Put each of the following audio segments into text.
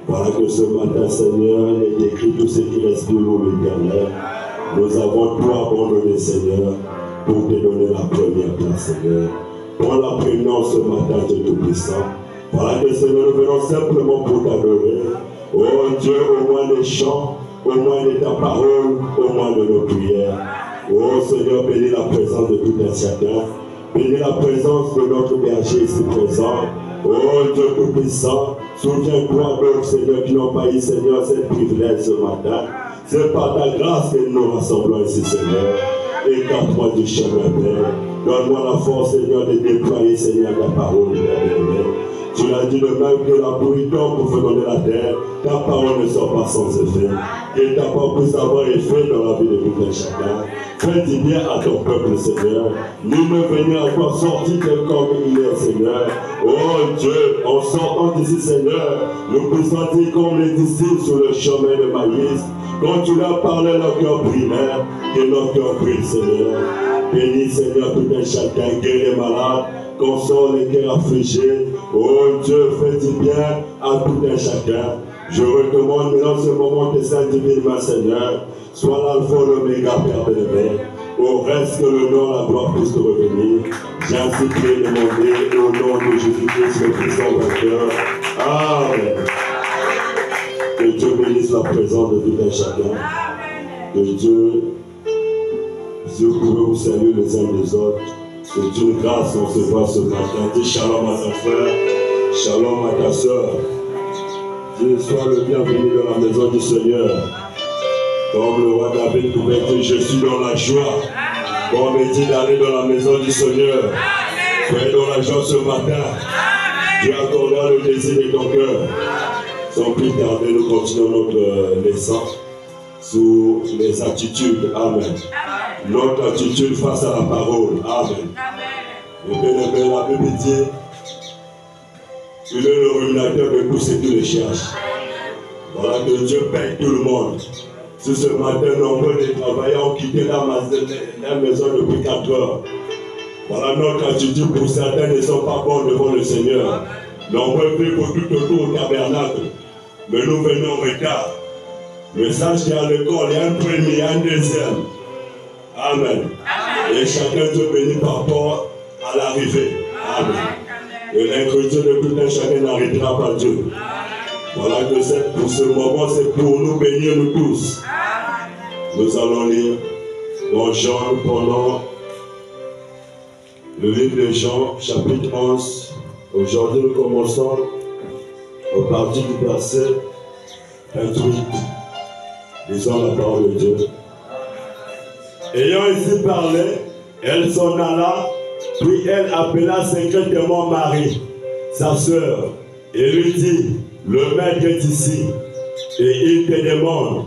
Voilà que ce matin, Seigneur, il est écrit tout ce qui reste de nous, l'Éternel. Nous avons tout abandonné, Seigneur, pour te donner la première place, Seigneur. Prends la prégnance ce matin, Dieu Tout-Puissant. Voilà que, Seigneur, nous venons simplement pour t'adorer. Oh Dieu, au moins des chants, au moins de ta parole, au moins de nos prières. Oh Seigneur, bénis la présence de tout un chacun. Bénis la présence de notre berger ici présent. Oh Dieu Tout-Puissant, souviens-toi d'autres, Seigneur, qui n'ont pas eu, Seigneur, cette privilège ce matin. C'est par ta grâce que nous nous rassemblons ici, Seigneur. Écarte-moi du chemin, Père. Donne-moi la force, Seigneur, de déployer, Seigneur, ta parole, Père. Tu l'as dit de même que la pourriture pour féconder la terre, ta parole ne sort pas sans effet. Et ta parole puisse avoir effet dans la vie de tout un chacun. Fais du bien à ton peuple, Seigneur. Nous ne venons encore sortir tel comme il est, Seigneur. Oh Dieu, en sortant d'ici, Seigneur, nous puissions dire comme les disciples sur le chemin de maïs, quand tu leur parlais leur cœur primaire, que notre cœur brille, Seigneur. Bénis, Seigneur, tout un chacun, guéris les malades, console les cœurs affligés. Oh Dieu, fais du bien à tout un chacun. Je recommande maintenant ce moment que Saint Divine, ma Seigneur, soit l'alpha et l'oméga, Père bénévole. Au reste que le nom, la gloire puisse te revenir. J'ai ainsi prié demander au nom de Jésus-Christ, le puissant vainqueur. Amen. Que Dieu bénisse la présence de tout un chacun. Que Dieu, si vous pouvez vous saluer les uns les autres, c'est une grâce qu'on se voit ce matin. Dis shalom à ta frère, shalom à ta soeur. Dis sois le bienvenu dans la maison du Seigneur. Comme le roi David pouvait dire, je suis dans la joie. Comme il dit d'aller dans la maison du Seigneur. Soyez dans la joie ce matin. Dieu accordera le désir de ton cœur. Sans plus tarder, nous continuons notre naissance sous les attitudes. Amen. Notre attitude face à la parole. Amen. Et bien, la Bible dit, il est le ruminateur de tous ceux qui le cherchent. Voilà que Dieu paye tout le monde. Si ce matin, nombreux des travailleurs ont quitté la maison depuis 4 heures. Voilà notre attitude pour certains ne sont pas bons devant le Seigneur. Nombreux vivent tout autour au tabernacle. Mais nous venons en retard. Mais sache qu'il y a l'école, il y a un premier, il y a un deuxième. Amen. Et chacun Dieu bénit par rapport à l'arrivée. Amen. Et l'incrédulité de tout un chacun n'arrêtera pas Dieu. Voilà que pour ce moment, c'est pour nous bénir nous tous. Nous allons lire dans Jean, nous prenons le livre de Jean, chapitre 11. Aujourd'hui, nous commençons au parti du verset 28. Lisons la parole de Dieu. Ayant ainsi parlé, elle s'en alla, puis elle appela secrètement Marie, sa sœur, et lui dit, le maître est ici, et il te demande.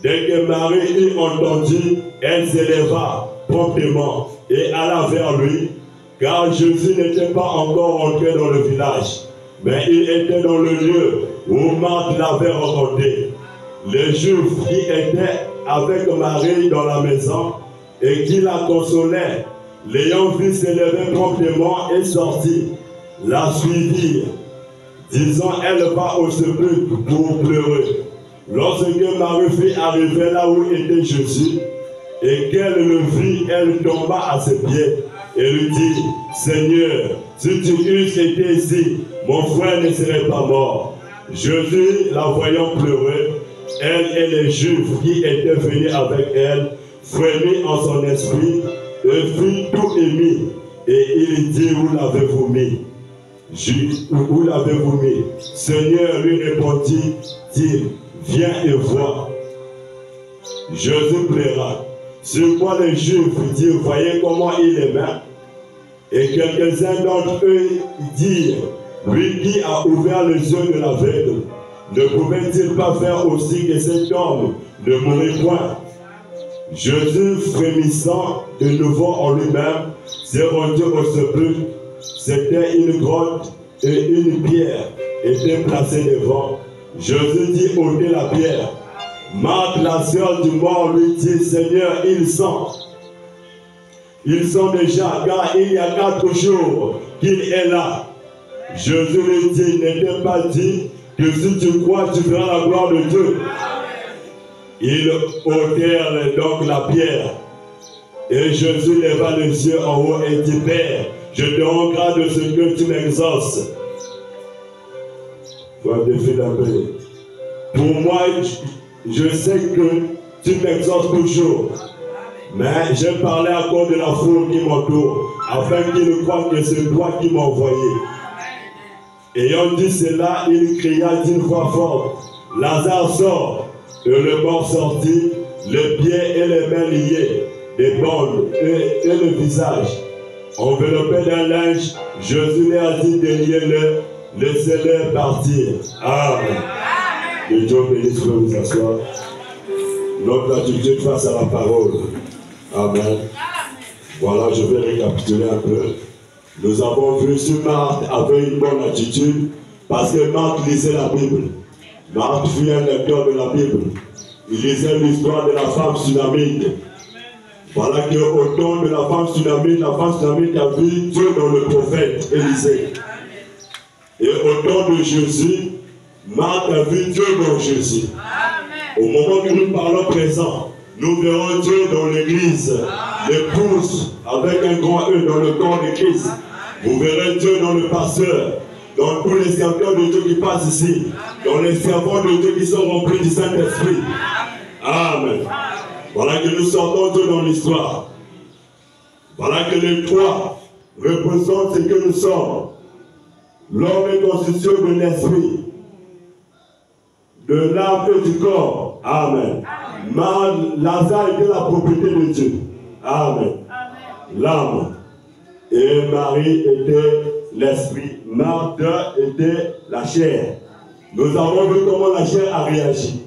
Dès que Marie eut entendu, elle s'éleva promptement et alla vers lui, car Jésus n'était pas encore entré dans le village, mais il était dans le lieu où Marthe l'avait rencontré. Les Juifs qui étaient avec Marie dans la maison et qui la consolaient, l'ayant vu s'élever promptement et sortit, la suivirent, disant elle va au sépulcre pour pleurer. Lorsque Marie fut arrivée là où était Jésus, et qu'elle le vit, elle tomba à ses pieds et lui dit, Seigneur, si tu eusses été ici, mon frère ne serait pas mort. Jésus, la voyant pleurer, elle et les Juifs qui étaient venus avec elle, frémit en son esprit et fut tout ému. Et il dit, où l'avez-vous mis? Où l'avez-vous mis? Seigneur, lui répondit-il, viens et vois. Jésus pleura. Sur quoi les Juifs dirent, voyez comment il aimait. Et quelques-uns d'entre eux dirent, lui qui a ouvert les yeux de l'aveugle, ne pouvait-il pas faire aussi que cet homme ne mourrait point? Jésus, frémissant de nouveau en lui-même, s'est rendu au sépulcre. C'était une grotte et une pierre était placée devant. Jésus dit, ôtez la pierre. Marthe, la sœur du mort, lui dit, Seigneur, ils sont déjà, car il y a 4 jours qu'il est là. Jésus lui dit, n'était pas dit que si tu crois, tu verras la gloire de Dieu. Ils ôtèrent donc la pierre. Et Jésus leva les yeux en haut et dit, Père, je te rends grâce de ce que tu m'exauces. Pour moi, je sais que tu m'exauces toujours. Mais j'ai parlé à cause de la foule qui m'entoure, afin qu'ils croient que c'est toi qui m'as envoyé. Ayant dit cela, il cria d'une voix forte, Lazare sort. Et le mort sortit, les pieds et les mains liés, des bandes et le visage enveloppé d'un linge. Jésus leur a dit de lier-le, laissez-le partir. Amen. Que Dieu bénisse, vous asseoir. Notre attitude face à la parole. Amen. Voilà, je vais récapituler un peu. Nous avons vu que Marthe avait une bonne attitude parce que Marthe lisait la Bible. Marthe fut un lecteur de la Bible. Il lisait l'histoire de la femme tsunamite. Voilà qu'au temps de la femme tsunamite a vu Dieu dans le prophète Élisée. Et au temps de Jésus, Marthe a vu Dieu dans Jésus. Au moment que nous parlons présent, nous verrons Dieu dans l'église, l'épouse avec un grand E dans le corps de Christ. Vous verrez Dieu dans le pasteur, dans tous les serviteurs de Dieu qui passent ici, dans les servants de Dieu qui sont remplis du Saint-Esprit. Amen. Voilà que nous sortons Dieu dans l'histoire. Voilà que les 3 représentent ce que nous sommes. L'homme est constitué de l'esprit, de l'âme et du corps. Amen. Lazare était la propriété de Dieu. Amen. L'âme. Et Marie était l'esprit. Marthe était la chair. Nous avons vu comment la chair a réagi.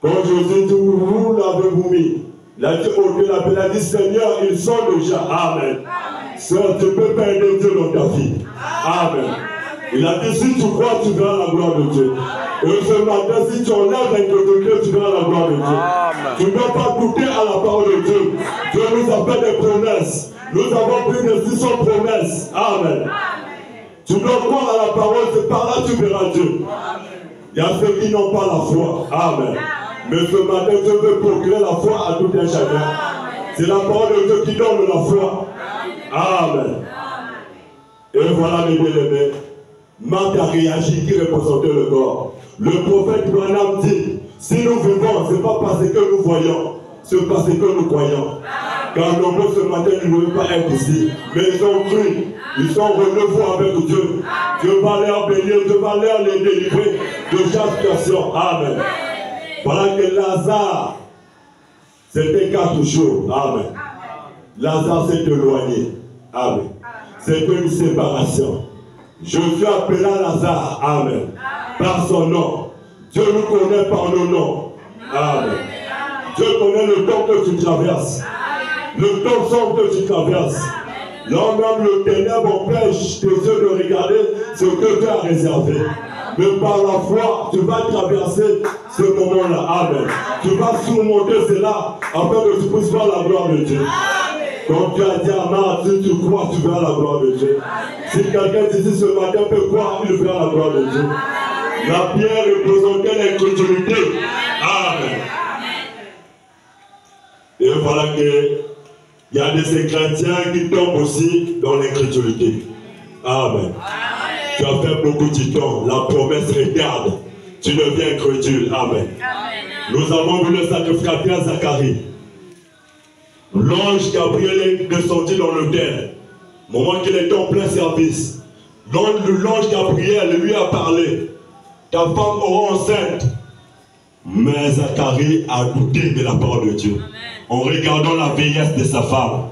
Quand Jésus dit, où l'avez-vous mis? Il a dit, il a dit, Seigneur, ils sont déjà. Amen. Sœur, tu peux perdre Dieu dans ta vie. Amen. Il a dit, si tu crois, tu verras la gloire de Dieu. Et ce matin, si tu enlèves l'incrédulité, tu verras la gloire de Dieu. Amen. Tu ne dois pas goûter à la parole de Dieu. Dieu nous a fait des promesses. Nous avons pris des 600 promesses. Amen. Amen. Tu dois croire à la parole, c'est par là que tu verras Dieu. Il y a ceux qui n'ont pas la foi. Amen. Mais ce matin, Dieu veut procurer la foi à tout un chacun. C'est la parole de Dieu qui donne la foi. Amen. Et voilà les bien-aimés. Marthe a réagi qui représentait le corps. Le prophète Branham dit, si nous vivons, ce n'est pas parce que nous voyons, c'est parce que nous croyons. Car nombreux ce matin ne veulent pas être ici, mais ils ont cru, ils sont renouvelés avec Dieu. Dieu va leur bénir, Dieu va leur les délivrer de chaque situation. Amen. Voilà que Lazare, c'était 4 jours. Amen. Lazare s'est éloigné. Amen. C'était une séparation. Jésus appela Lazare. Amen. Par son nom. Dieu nous connaît par nos noms. Amen. Dieu connaît le temps que tu traverses. Le temps sombre que tu traverses. Là même le ténèbre empêche tes yeux de regarder ce que Dieu a réservé. Mais par la foi, tu vas traverser ce moment-là. Amen. Tu vas surmonter cela afin que tu puisses voir la gloire de Dieu. Comme tu as dit à Marc, si tu crois, tu verras la gloire de Dieu. Si quelqu'un d'ici ce matin peut croire, il verra la gloire de Dieu. La pierre représentait l'incrédulité. Amen. Et voilà qu'il y a des chrétiens qui tombent aussi dans l'incrédulité. Amen. Tu as fait beaucoup de temps. La promesse regarde. Tu deviens incrédule. Amen. Nous avons vu le sacrificateur Zacharie. L'ange Gabriel est descendu dans l'autel. Au moment qu'il était en plein service. L'ange Gabriel lui a parlé. Ta femme aura enceinte. Mais Zacharie a douté de la parole de Dieu. Amen. En regardant la vieillesse de sa femme.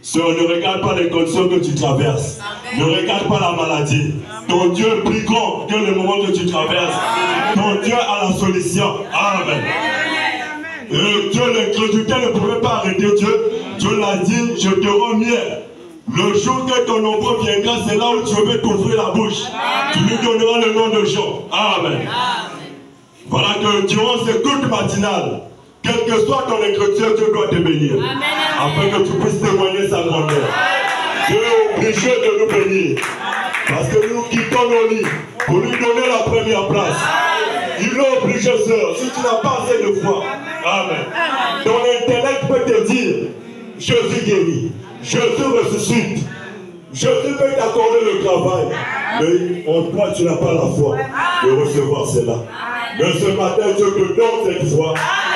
Sœur, ne regarde pas les conditions que tu traverses. Amen. Ne regarde pas la maladie. Amen. Ton Dieu est plus grand que le moment que tu traverses. Amen. Ton Dieu a la solution. Amen. Dieu, l'incrédulité ne pouvait pas arrêter Dieu. Dieu l'a dit, je te rends mieux. Le jour que ton enfant viendra, c'est là où tu veux t'ouvrir la bouche. Amen. Tu lui donneras le nom de Jean. Amen. Amen. Voilà que durant ce culte matinal, quel que soit ton incrédulité, Dieu doit te bénir. Amen. Afin que tu puisses témoigner sa grandeur. Dieu est obligé de nous bénir. Parce que nous quittons nos lits pour lui donner la première place. Il est obligé, sœur. Si tu n'as pas assez de foi, amen. Ton intellect peut te dire, je suis guéri, je suis ressuscité, je peux t'accorder le travail. Mais en toi, tu n'as pas la foi de recevoir cela. Mais ce matin, Dieu te donne cette foi.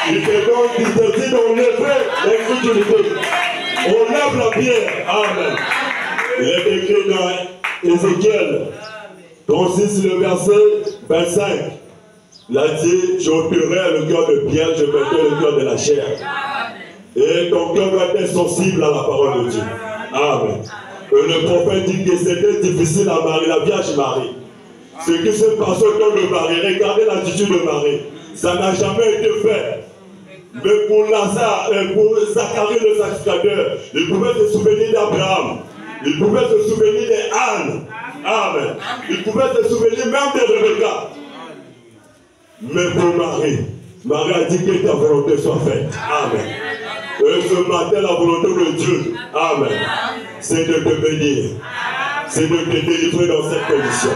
Il te donne, il te dit d'enlever l'incrédulité. On lève la pierre. Amen. Il est écrit dans Ézéchiel 36, le verset 25. Il a dit, j'ôterai le cœur de pierre, je mettrai le cœur de la chair. Et ton cœur doit être sensible à la parole de Dieu. Amen. Et le prophète dit que c'était difficile à Marie, la Vierge Marie. Ce qui se passe au temps de Marie, regardez l'attitude de Marie. Ça n'a jamais été fait. Mais pour Lazare, pour Zacharie le sacrificateur, il pouvait se souvenir d'Abraham. Il pouvait se souvenir d'Anne. Amen. Il pouvait se souvenir même de Rebecca. Mais pour Marie, Marie a dit que ta volonté soit faite. Amen. Et ce matin, la volonté de Dieu, amen, c'est de te bénir. C'est de te délivrer dans cette condition.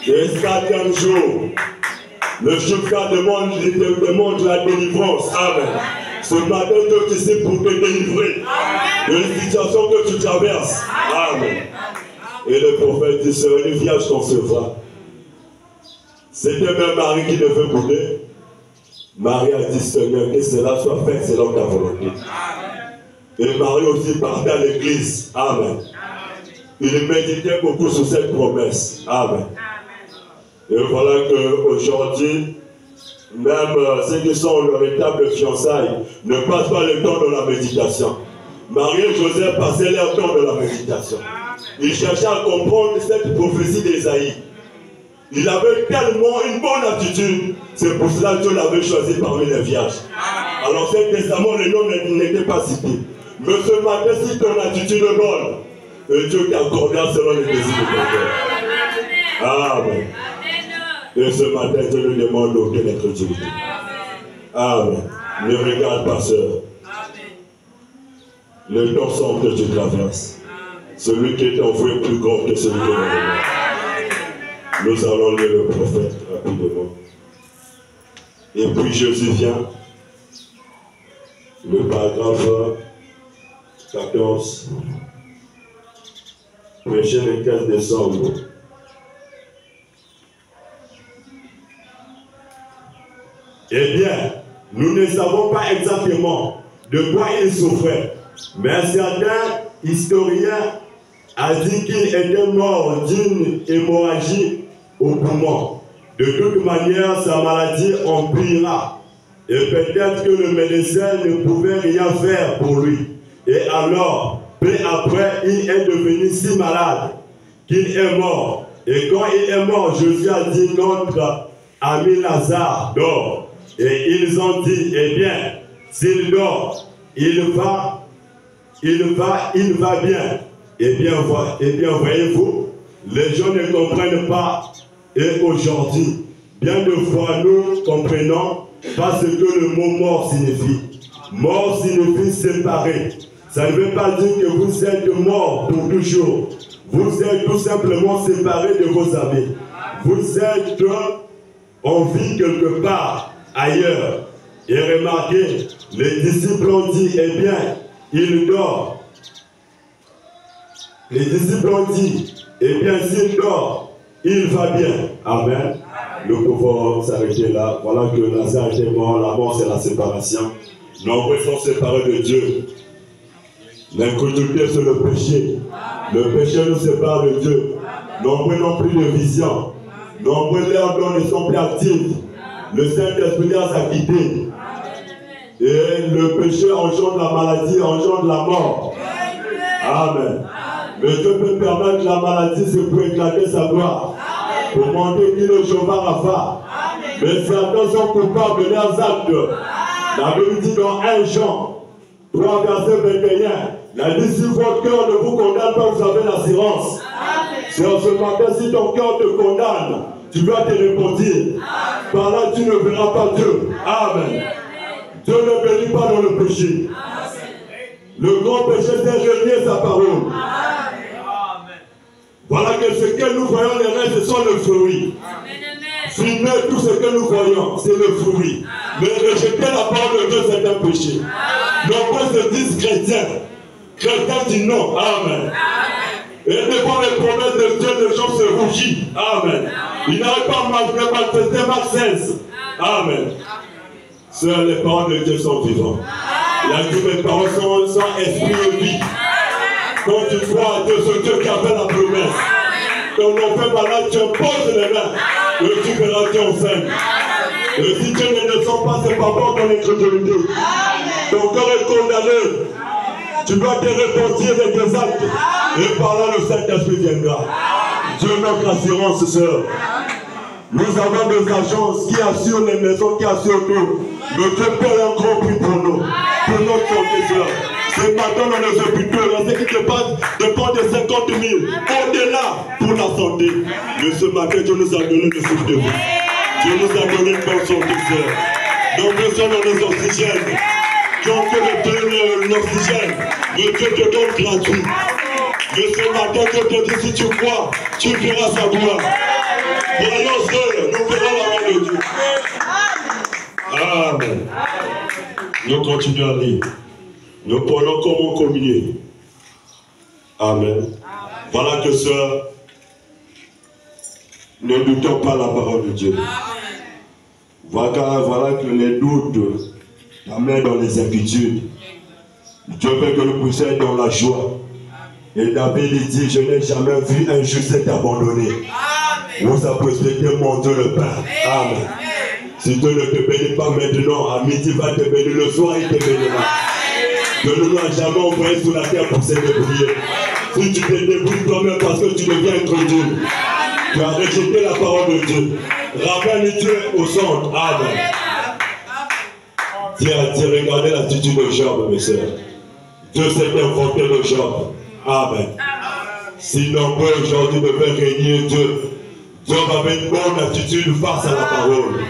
Et 4e jour, le chemin demande la délivrance. Amen. Ce matin, Dieu est ici pour te délivrer de la situation que tu traverses. Amen. Et le prophète dit, sera une vierge concevra. C'était même Marie qui devait couler. Marie a dit, Seigneur, que cela soit fait selon ta volonté. Et Marie aussi partait à l'église. Amen. Il méditait beaucoup sur cette promesse. Amen. Et voilà qu'aujourd'hui, même ceux qui sont en étape de fiançailles ne passent pas le temps de la méditation. Marie et Joseph passaient leur temps de la méditation. Ils cherchaient à comprendre cette prophétie d'Ésaïe. Il avait tellement une bonne attitude. C'est pour cela que Dieu l'avait choisi parmi les vierges. Alors, cet testament, le nom n'était pas cité. Mais ce matin, si ton attitude est bonne, Dieu t'accordera selon les désirs de ton cœur. Amen. Et ce matin, Dieu nous demande aucune incrédulité. Amen. Ne regarde pas, sœur. Le temps sombre que tu traverses. Celui qui est envoyé plus grand que celui qui est envoyé. Nous allons lire le prophète rapidement. Et puis Jésus vient. Le paragraphe 14. Prêché le 15 décembre. Eh bien, nous ne savons pas exactement de quoi il souffrait. Mais certains historiens ont dit qu'il était mort d'une hémorragie au poumon. De toute manière, sa maladie empira. Et peut-être que le médecin ne pouvait rien faire pour lui. Et alors, peu après, il est devenu si malade qu'il est mort. Et quand il est mort, Jésus a dit, notre ami Lazare dort. Et ils ont dit, eh bien, s'il dort, il va bien. Eh bien, voyez-vous, les gens ne comprennent pas. Et aujourd'hui, bien de fois, nous comprenons pas ce que le mot mort signifie. Mort signifie séparé. Ça ne veut pas dire que vous êtes morts pour toujours. Vous êtes tout simplement séparés de vos amis. Vous êtes en vie quelque part ailleurs. Et remarquez, les disciples ont dit, eh bien, il dort. Les disciples ont dit, eh bien, s'il dort, il va bien. Amen. Nous pouvons s'arrêter là. Voilà que Lazare était mort. La mort, c'est la séparation. Nombreux sont séparés de Dieu. L'incrédulité, c'est le péché. Le péché nous sépare de Dieu. Nombreux n'ont plus de vision. Nombreux leurs dons ne sont plus actifs. Le Saint-Esprit les a quittés. Et le péché engendre la maladie, engendre la mort. Amen. Mais Dieu peut permettre la maladie pour éclater sa gloire. Pour montrer qu'il est Jéhovah Rapha. Mais certains sont coupables de leurs actes. La Bible dit dans 1 Jean 3, verset 21, la dit si votre cœur ne vous condamne pas, vous avez l'assurance. C'est en ce matin, si ton cœur te condamne, tu dois te repentir. Par là, tu ne verras pas Dieu. Amen. Dieu ne bénit pas dans le péché. Le grand péché, c'est renier sa parole. Voilà que ce que nous voyons, les restes, ce sont les fruits. Filmer tout ce que nous voyons, c'est le fruit. Mais rejeter la parole de Dieu, c'est un péché. Nombreux se disent chrétiens. Chrétiens disent non. Amen. Et devant les promesses de Dieu, les gens se rougissent. Amen. Ils n'arrivent pas à manifester Marc 16. Amen. Seules les paroles de Dieu sont vivantes. Il a dit mes paroles sont esprit et vie. Quand tu crois à Dieu, c'est Dieu qui a fait la promesse. Ton enfant malade, tu imposes les mains. Et tu verras Dieu enceinte. Et si Dieu ne descend pas, c'est pas bon ton incrédulité. Ton cœur est condamné. Tu dois te repentir de tes actes. Et par là, le Saint-Esprit viendra. Dieu est notre assurance, sœur. Nous avons des agences qui assurent les maisons, qui assurent tout. Mais Dieu paie un gros prix pour nous. Pour notre santé, sœur. Ce matin dans les hôpitaux, ce qui te passe dépend de 50 000. Au-delà pour la santé. Mais ce matin, Dieu nous a donné le souffle de vie. Dieu nous a donné une bonne santé, sœur. Nombreux sont dans les oxygènes. Qui ont fait l'oxygène. Mais Dieu te donne gratuit. Mais ce matin, Dieu te dit, si tu crois, tu verras sa gloire. Voyons seuls, nous verrons la main de Dieu. Amen. Nous continuons à lire. Nous prenons comment communier. Amen. Voilà que sœur, ne doutons pas la parole de Dieu. Voilà que les doutes t'amènent dans les inquiétudes. Dieu veut que nous puissions être dans la joie. Et David dit, je n'ai jamais vu un juste être abandonné. Où sa prospérité monte le pain. Amen. Si Dieu ne te bénit pas maintenant, à midi il va te bénir, le soir il te bénira. Dieu ne nous a jamais envoyé sur la terre pour se débrouiller. Si tu te débrouilles toi-même parce que tu deviens incrédule, tu as rejeté la parole de Dieu. Ramène Dieu au centre. Amen. Regardez l'attitude de Job, mes soeurs. Dieu s'est inventé de Job. Amen. Si nombreux aujourd'hui devaient régner Dieu, Job avait une bonne attitude face à la parole.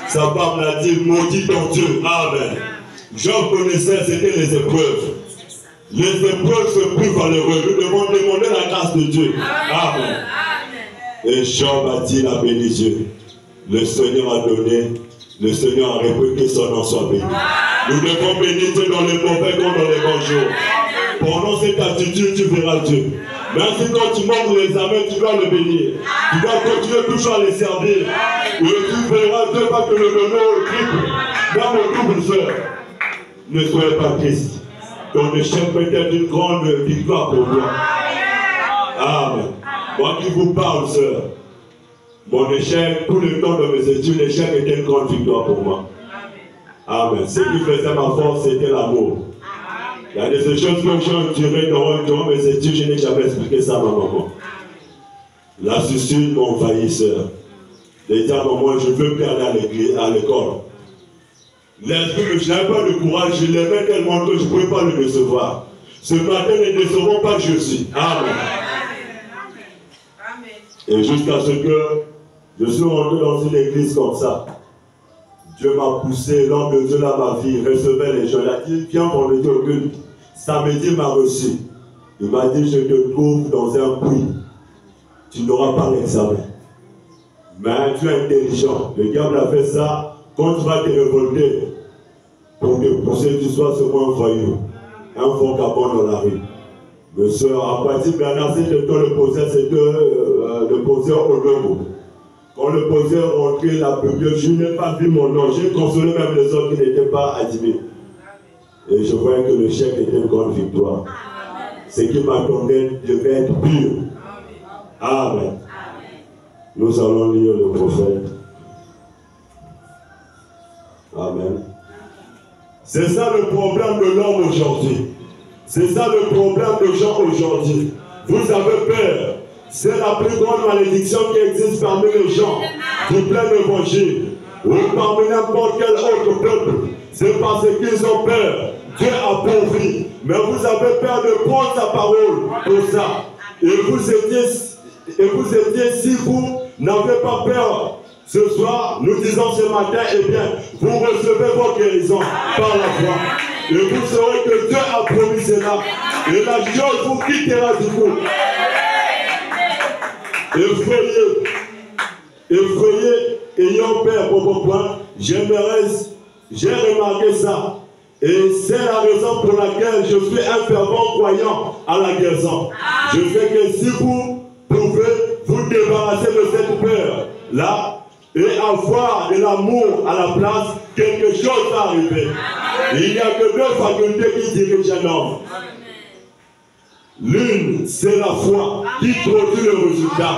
Sa femme l'a dit, maudit ton Dieu. Amen. Job connaissait, c'était les épreuves. Les épreuves sont plus valeureuses. Nous devons demander la grâce de Dieu. Amen. Et Job a dit, la béni Dieu. Le Seigneur a donné, le Seigneur a répété son nom soit béni. Nous devons bénir Dieu dans les mauvais comme dans les bons jours. Pendant cette attitude, tu verras Dieu. Même si quand tu montres les amens, tu dois le bénir. Tu dois continuer toujours à les servir. Et tu verras Dieu va te le donner au triple. Dans le double, sœur. Ne soyez pas triste. Ton échec peut être une grande victoire pour toi. Amen. Moi qui vous parle, sœur. Mon échec, tout le temps de mes études, l'échec était une grande victoire pour moi. Amen. Ce qui faisait ma force, c'était l'amour. Il y a des choses que j'ai endurées durant mes études, je n'ai jamais expliqué ça à ma maman. La suicide m'a envahi, sœur. Les dire à maman, je ne veux plus aller à l'école. L'esprit, je n'avais pas de courage, je l'aimais tellement que je ne pouvais pas le décevoir. Ce matin, ne décevons pas Jésus. Amen. Et jusqu'à ce que je suis rentré dans une église comme ça. Dieu m'a poussé, l'homme de Dieu dans ma vie, recevait les gens. Il a dit, viens vendredi au culte. samedi m'a reçu. Il m'a dit, je te trouve dans un puits. Tu n'auras pas l'examen. Mais tu es intelligent. Le diable a fait ça. Quand tu vas te révolter, pour te pousser, tu sois seulement un voyou. Un vagabond dans la rue. Monsieur, à partir de Bernard, si je te le posais, c'était le poseur au nombre. Quand le poseur est rentré, la Bible, je n'ai pas vu mon nom. J'ai consolé même les autres qui n'étaient pas admis. Et je voyais que le chèque était une grande victoire. Ce qui m'attendait devait être pur. Amen. Nous allons lire le prophète. Amen. C'est ça le problème de l'homme aujourd'hui. C'est ça le problème des gens aujourd'hui. Vous avez peur. C'est la plus grande malédiction qui existe parmi les gens qui prennent l'évangile ou parmi n'importe quel autre peuple. C'est parce qu'ils ont peur. Dieu appauvrit. Mais vous avez peur de prendre sa parole pour ça. Et vous étiez, si vous n'avez pas peur, ce soir, nous disons ce matin, eh bien, vous recevez vos guérisons par la foi. Et vous saurez que Dieu a promis cela. Et la chose vous quittera du coup. Effrayé, ayant peur pour vos points, j'ai remarqué ça. Et c'est la raison pour laquelle je suis un fervent croyant à la guérison. Je sais que si vous pouvez vous débarrasser de cette peur-là et avoir de l'amour à la place, quelque chose va arriver. Il n'y a que deux facultés qui dirigent un homme. L'une, c'est la foi qui produit le résultat.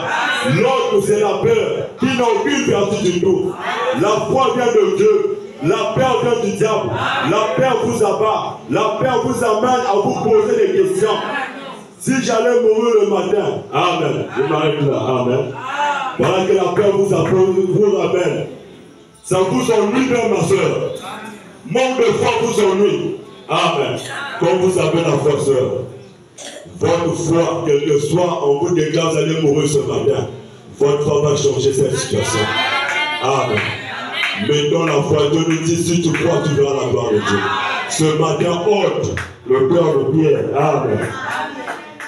L'autre, c'est la peur qui n'a aucune vertu du tout. La foi vient de Dieu. La peur vient du diable. La peur vous abat. La peur vous amène à vous poser des questions. Si j'allais mourir le matin, amen. Je m'arrête là, amen. Voilà que la peur vous amène. Ça vous ennuie bien, ma soeur. Manque de foi vous ennuie. Amen. Comme vous avez la foi, soeur. Votre foi, quel que soit, on vous déclare, vous allez mourir ce matin. Votre foi va changer cette situation. Amen. Mettons la foi. Dieu nous dit, si tu crois, tu verras la gloire de Dieu. Ce matin, ôte le cœur de pierre. Amen.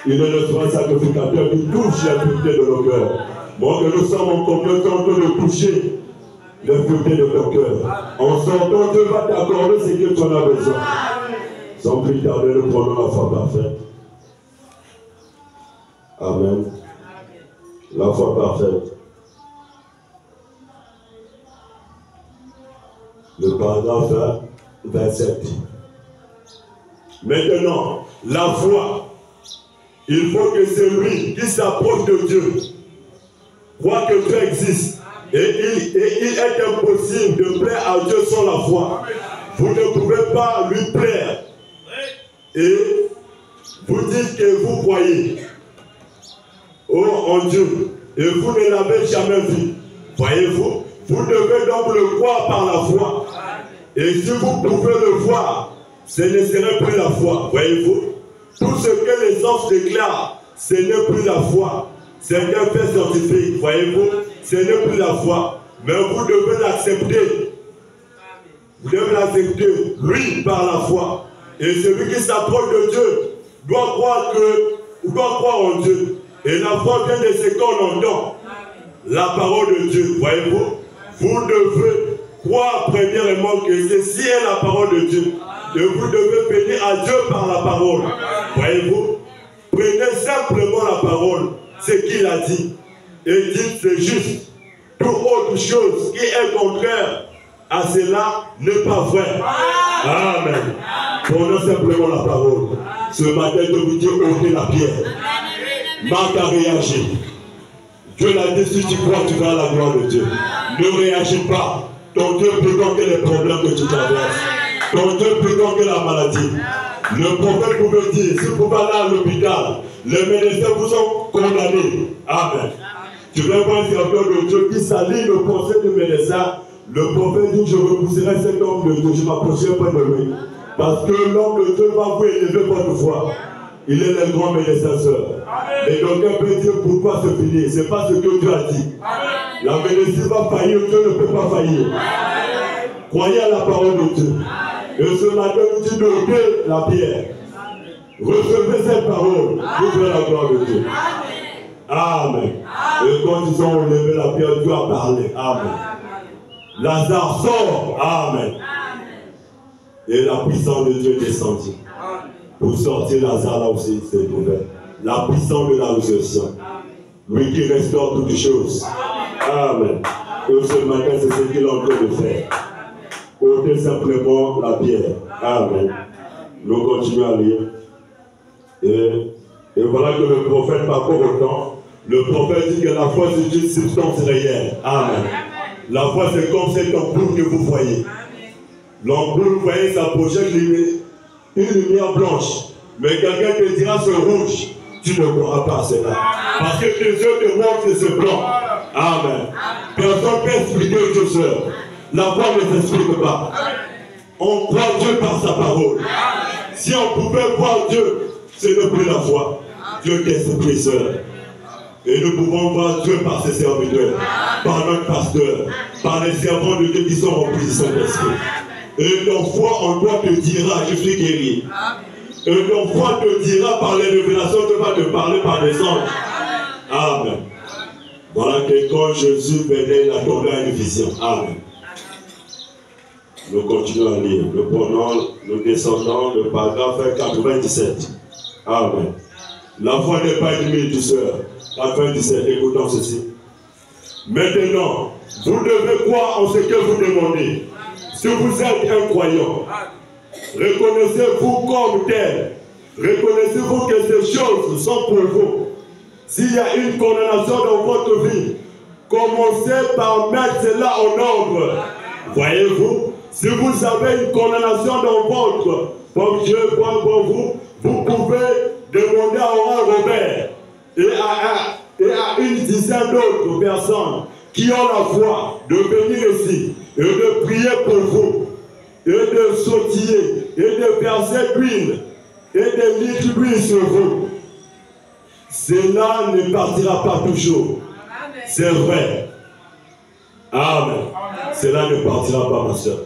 Il est le soin sacrificateur qui touche la pureté de nos cœurs. Moi, que nous sommes en compétence de toucher la pureté de ton cœur. En sortant, Dieu va t'accorder ce que tu en as besoin. Sans plus tarder, nous prenons la foi parfaite. Amen. La foi parfaite. Le paragraphe 27. Maintenant, la foi, il faut que celui qui s'approche de Dieu croit que Dieu existe. Et il est impossible de plaire à Dieu sans la foi. Vous ne pouvez pas lui plaire. Et vous dites que vous croyez en Dieu. Et vous ne l'avez jamais vu. Voyez-vous? Vous devez donc le croire par la foi. Et si vous pouvez le voir, ce ne serait plus la foi. Voyez-vous? Tout ce que les anges déclarent, ce n'est plus la foi. C'est un fait scientifique. Voyez-vous? Ce n'est plus la foi. Mais vous devez l'accepter. Vous devez l'accepter, lui, par la foi. Et celui qui s'approche de Dieu doit croire en Dieu. Et la foi vient de ce qu'on entend. La parole de Dieu. Voyez-vous? Vous devez croire premièrement que ceci est la parole de Dieu. Et vous devez bénir à Dieu par la parole. Voyez-vous? Prenez simplement la parole, ce qu'il a dit. Et dites c'est juste. Toute autre chose qui est contraire à cela n'est pas vrai. Amen. Prenons simplement la parole. Ce matin, je vous dis, ôtez la pierre. Marc a réagi. Dieu l'a dit, si tu crois, tu verras la gloire de Dieu. Ne réagis pas. Ton Dieu plus grand que les problèmes que tu traverses. Ton Dieu plus grand que la maladie. Le prophète pouvait dire, si vous allez à l'hôpital, les médecins vous ont condamné. Amen. Tu vas voir un serviteur de Dieu qui s'aligne le conseil du médecin. Le prophète dit, je repousserai cet homme de Dieu, je m'approcherai pas de lui. Parce que l'homme de Dieu va vous élever votre foi. Il est le grand médecin, sœur. Et donc, on peut dire pourquoi c'est fini. Ce n'est pas ce que Dieu a dit. La médecine va faillir, Dieu ne peut pas faillir. Croyez à la parole de Dieu. Et ce matin, nous dit de lever la pierre. Recevez cette parole pour faire la gloire de Dieu. Amen. Et quand ils ont levé la pierre, Dieu a parlé. Amen. Lazare sort. Amen. Et la puissance de Dieu est descendue pour sortir Lazare là aussi s'est trouvé. La puissance de la résurrection. Lui qui restaure toutes choses. Amen. Et ce matin, c'est ce qu'il est en train de faire. Ôtez simplement la pierre. Amen. Nous continuons à lire. Et voilà que le prophète parcourt au temps. Le prophète dit que la foi c'est une substance réelle. Amen. La foi c'est comme cette ampoule que vous voyez. L'ampoule, vous voyez, ça projette une lumière blanche. Mais quelqu'un te dira c'est rouge. Tu ne croiras pas cela. Parce que tes yeux te montrent que c'est blanc. Amen. Personne ne peut expliquer aux sœurs. La foi ne s'explique pas. On croit Dieu par sa parole. Si on pouvait voir Dieu, ce n'est plus la foi. Dieu qui est esprit, sœur. Et nous pouvons voir Dieu par ses serviteurs, par notre pasteur, par les servants de Dieu qui sont remplis de son esprit. Et leur foi en toi te dira, je suis guéri. Et leur foi te dira par les révélations que va te parler par les anges. Amen. Voilà que quand Jésus venait, il a tombé à une vision. Amen. Nous continuons à lire. Nous descendons le paragraphe 97. Amen. La foi n'est pas une mythe, sœur. 97, écoutons ceci. Maintenant, vous devez croire en ce que vous demandez. Si vous êtes un croyant, reconnaissez-vous comme tel. Reconnaissez-vous que ces choses sont pour vous. S'il y a une condamnation dans votre vie, commencez par mettre cela en ordre. Voyez-vous, si vous avez une condamnation dans votre Dieu, pour vous, vous pouvez demander à Aurore Robert et à une dizaine d'autres personnes qui ont la foi de venir ici et de prier pour vous et de sautiller et de verser l'huile et de litres d'huile sur vous. Cela ne partira pas toujours. C'est vrai. Amen. Cela ne partira pas, ma soeur.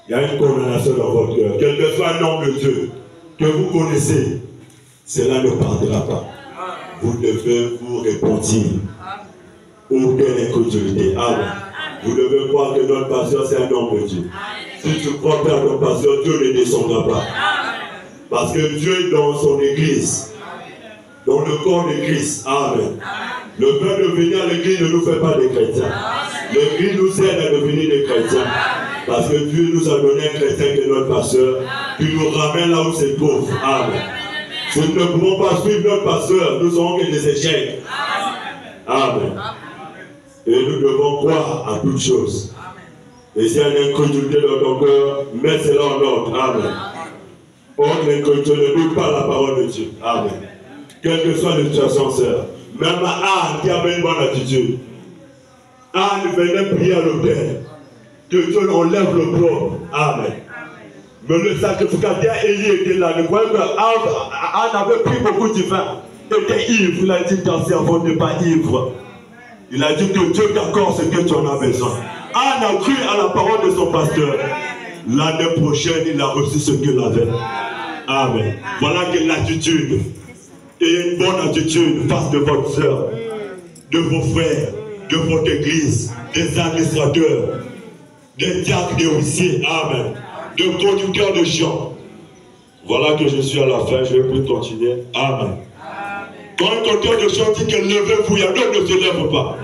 Il y a une condamnation dans votre cœur. Quel que soit un homme de Dieu que vous connaissez, cela ne partira pas. Vous devez vous repentir. Aucune incrédulité. Amen. Vous devez croire que notre pasteur c'est un homme de Dieu. Si tu crois que notre pasteur, Dieu ne descendra pas. Parce que Dieu est dans son église. Dans le corps de Christ. Amen. Le fait de venir à l'église ne nous fait pas des chrétiens. L'église nous aide à devenir des chrétiens. Parce que Dieu nous a donné un chrétien qui est notre pasteur, qui nous ramène là où c'est pauvre. Amen. Si nous ne pouvons pas suivre notre pasteur, nous aurons que des échecs. Amen. Et nous devons croire à toutes choses. Et s'il y a une incrédulité dans ton cœur, mets cela en ordre. Amen. Ordre l'incrédulité, ne doute pas la parole de Dieu. Amen. Quelle que soit la situation, sœur. Même Anne qui avait une bonne attitude. Anne venait prier à l'autel. Que Dieu enlève le plomb. Amen. Mais le sacrificateur Élie était là. Ne croyez que Anne avait pris beaucoup de vin. Il était ivre. Il a dit ton cerveau n'est pas ivre. Il a dit que Dieu t'accorde ce que tu en as besoin. Anne a cru à la parole de son pasteur. L'année prochaine, il a reçu ce qu'il avait. Amen. Voilà que l'attitude et une bonne attitude face de votre soeur, de vos frères, de votre église, des administrateurs, des diacres, des officiers, amen, de conducteurs de chants. Voilà que je suis à la fin, je vais plus continuer. Amen. Quand un conducteur de chant dit que levez-vous, il y a d'autres ne se lèvent pas.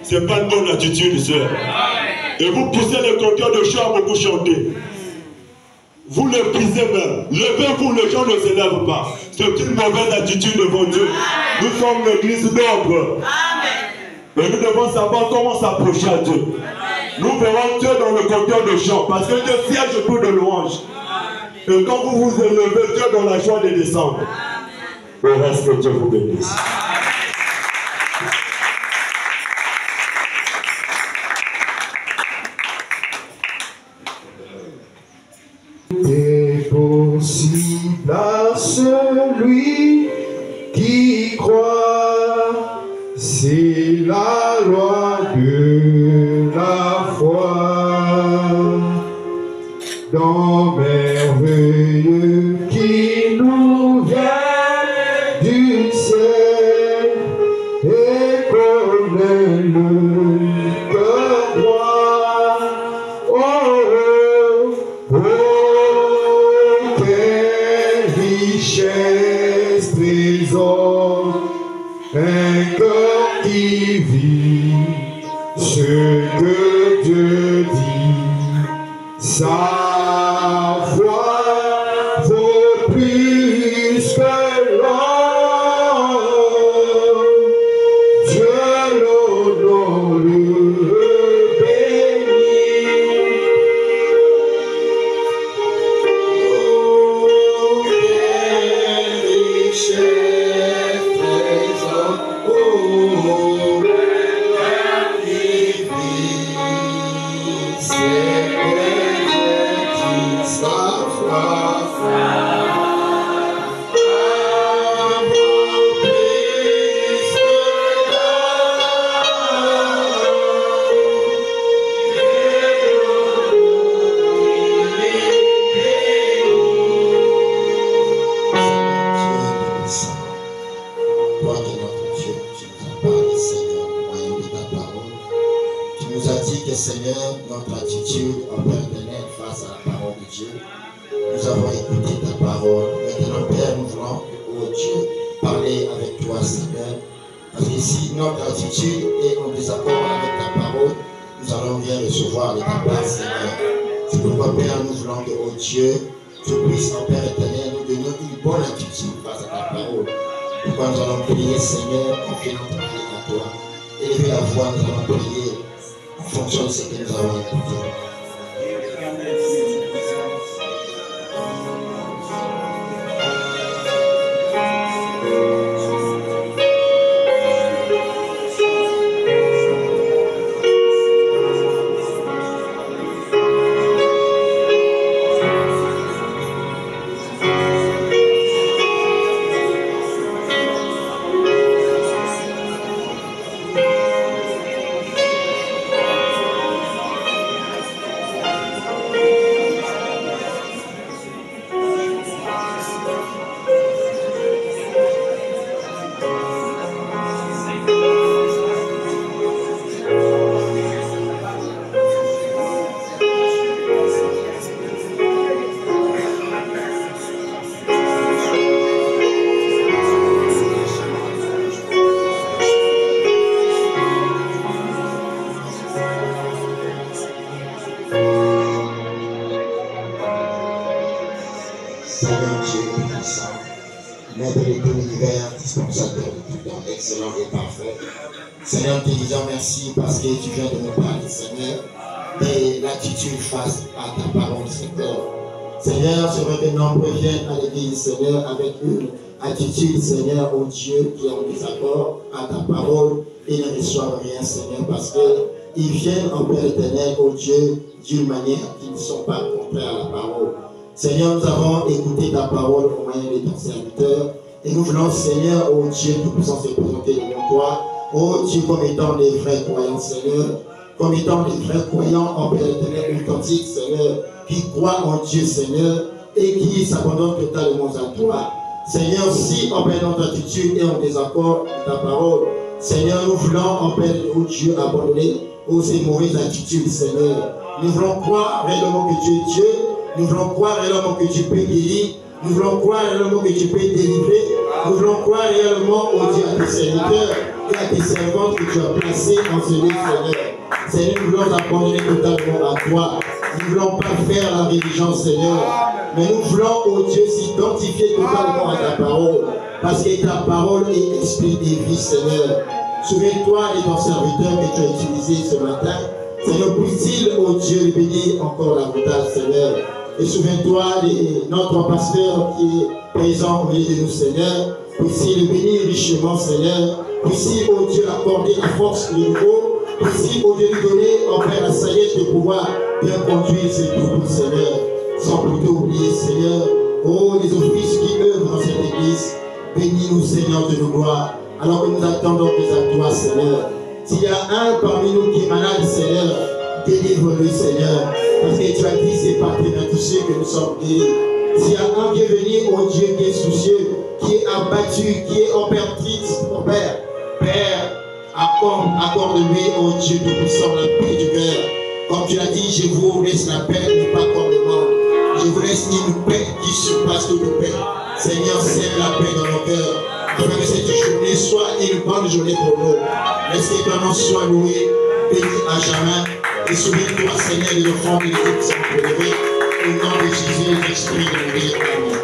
Ce n'est pas une bonne attitude, sœur. Et vous poussez les conducteurs de chant à beaucoup chanter. Vous le brisez même. Levez-vous, les gens ne se lèvent pas. C'est une mauvaise attitude devant Dieu. Nous sommes l'église d'ordre. Et nous devons savoir comment s'approcher à Dieu. Nous verrons Dieu dans le compteur de chant. Parce que Dieu siège pour de louanges. Et quand vous vous élevez, Dieu dans la joie de descendre. Le reste que Dieu vous bénisse. C'est possible à celui qui croit, c'est la loi de la foi, dans merveilleux qui nous connaît le cœur droit. Oh, oh, oh, quelle richesse, trésor, un cœur qui vit ce que Dieu dit. Sa foi vaut plus que l'or. Dieu l'honore, le bénit. Oh, quelle richesse, trésor, oh, Seigneur, notre attitude en Père éternel face à la parole de Dieu. Nous avons écouté ta parole. Maintenant, Père, nous voulons, oh Dieu, parler avec toi, Seigneur. Parce que si notre attitude est en désaccord avec ta parole, nous allons bien recevoir de ta part, Seigneur. C'est pourquoi, Père, nous voulons que, oh Dieu, tu puisses, en Père éternel, nous donner une bonne attitude face à ta parole. Pourquoi nous allons prier, Seigneur, confier notre vie à toi. Élever la voix, nous allons prier en fonction de ce que nous avons écouté. Seigneur, te disons merci parce que tu viens de nous parler, Seigneur, de l'attitude face à ta parole, Seigneur. Seigneur, c'est vrai que nombreux viennent à l'église, Seigneur, avec une attitude, Seigneur, au Dieu qui est en désaccord à ta parole et ne reçoivent rien, Seigneur, parce qu'ils viennent en Père éternel, au Dieu, d'une manière qui ne sont pas contraires à la parole. Seigneur, nous avons écouté ta parole au moyen de ton serviteur et nous voulons, Seigneur, au Dieu, que nous puissions se présenter devant toi. Oh Dieu, comme étant des vrais croyants, Seigneur, comme étant des vrais croyants en Père éternel authentique, Seigneur, qui croient en Dieu, Seigneur, et qui s'abandonnent totalement à toi. Seigneur, si en Père notre attitude est en désaccord avec ta parole, Seigneur, nous voulons en Père, oh Dieu, abandonner aux ces mauvaises attitudes, Seigneur. Nous voulons croire réellement que tu es Dieu, nous voulons croire réellement que tu peux guérir, nous voulons croire réellement que tu peux délivrer, nous voulons croire réellement, oh Dieu, à tes serviteurs et à tes servantes que tu as placées en ce lieu, Seigneur. Seigneur, nous voulons abandonner totalement à toi. Nous ne voulons pas faire la religion, Seigneur. Mais nous voulons, oh Dieu, s'identifier totalement à ta parole. Parce que ta parole est esprit et vie, Seigneur. Souviens-toi de ton serviteur que tu as utilisé ce matin. Seigneur, puisse-t-il, oh Dieu, le bénir encore davantage, Seigneur. Et souviens-toi de notre pasteur qui est présent au milieu de nous, Seigneur. Puisse-t-il le bénir richement, Seigneur. Puisse-t-il, oh Dieu, accorder la force de nouveau. Puisse-t-il, oh Dieu, lui donner, en Père, la sagesse de pouvoir bien conduire ces troupes, Seigneur. Sans plutôt oublier, Seigneur, oh, les offices qui œuvrent dans cette église. Bénis-nous, Seigneur, de nos gloires. Alors que nous attendons des actes de toi, Seigneur. S'il y a un parmi nous qui est malade, Seigneur, délivre-le, Seigneur. Parce que tu as dit, c'est par tes mains tous ceux que nous sommes guéris. S'il y a un qui est venu, oh Dieu, qui est soucieux, qui est abattu, qui est en père triste, mon Père, Père, Accorde-lui, ô Dieu Tout-Puissant, la paix du cœur. Comme tu l'as dit, je vous laisse la paix, mais pas comme le monde. Je vous laisse une paix qui surpasse toute paix. Seigneur, sème la paix dans nos cœurs, afin que cette journée soit une bonne journée pour nous. Laisse que ton nom soit loué, béni à jamais. Et souviens-toi, Seigneur, de l'offrande de l'équipe qui s'est prélevée. Au nom de Jésus, l'Esprit de Dieu. Amen.